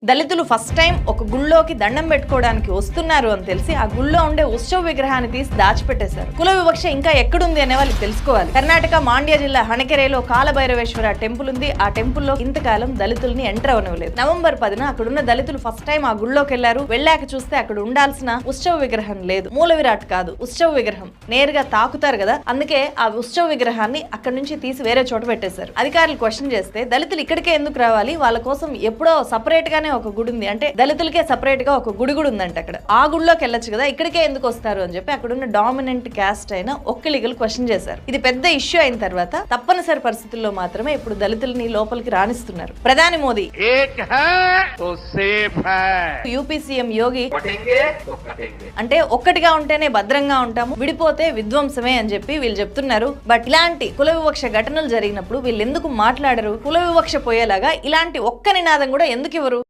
దళితులు first time ఒక గుళ్ళోకి దండం పెట్టుకోవడానికి వస్తున్నారు అని తెలిసి ఆ గుళ్ళో ఉండే ఉత్సవ విగ్రహాన్ని తీసి దాచిపెట్టేశారు. కుల వివక్ష ఇంకా ఎక్కడుంది అనే వాళ్ళు తెలుసుకోవాలి. కర్ణాటక మాండ్య జిల్లా హణకెరేలో కాలభైరవేశ్వర టెంపుల్ ఉంది. ఆ టెంపుల్లో ఇంతకాలం దళితుల్ని ఎంటర్ అవనివ్వలేదు. నవంబర్ 10న అక్కడున్న దళితులు ఫస్ట్ టైం ఆ గుళ్ళోకి వెళ్లారు. వెళ్ళాక చూస్తే అక్కడ ఉండాల్సిన ఉత్సవ విగ్రహం లేదు. మూల విరాట్ కాదు, ఉత్సవ విగ్రహం. నేరుగా తాకుతారు కదా, అందుకే ఆ ఉత్సవ విగ్రహాన్ని అక్కడి నుంచి తీసి వేరే చోట పెట్టేశారు. అధికారులు క్వశ్చన్ చేస్తే దళితులు ఇక్కడికే ఎందుకు రావాలి, వాళ్ళ కోసం ఎప్పుడో సపరేట్ గానే ఒక గుడి ఉంది, అంటే దళితులకే సపరేట్ గా ఒక గుడి కూడా ఉందంట అక్కడ. ఆ గుడిలోకి వెళ్ళొచ్చు కదా, ఇక్కడికే ఎందుకు వస్తారు అని చెప్పి అక్కడ ఉన్న డామినెంట్ క్యాస్ట్ అయిన ఒక్కలిగలు క్వశ్చన్ చేశారు. ఇది పెద్ద ఇష్యూ అయిన తర్వాత తప్పనిసరి పరిస్థితుల్లో మాత్రమే ఇప్పుడు దళితుల్ని లోపలికి రాణిస్తున్నారు. ప్రధాని మోదీ యూపీ సీఎం యోగి అంటే ఒక్కటిగా ఉంటేనే భద్రంగా ఉంటాము, విడిపోతే విధ్వంసమే అని చెప్పి వీళ్ళు చెప్తున్నారు. బట్ ఇలాంటి కుల వివక్ష ఘటనలు జరిగినప్పుడు వీళ్ళు ఎందుకు మాట్లాడరు? కుల వివక్ష పోయేలాగా ఇలాంటి ఒక్క నినాదం కూడా ఎందుకు ఇవ్వరు?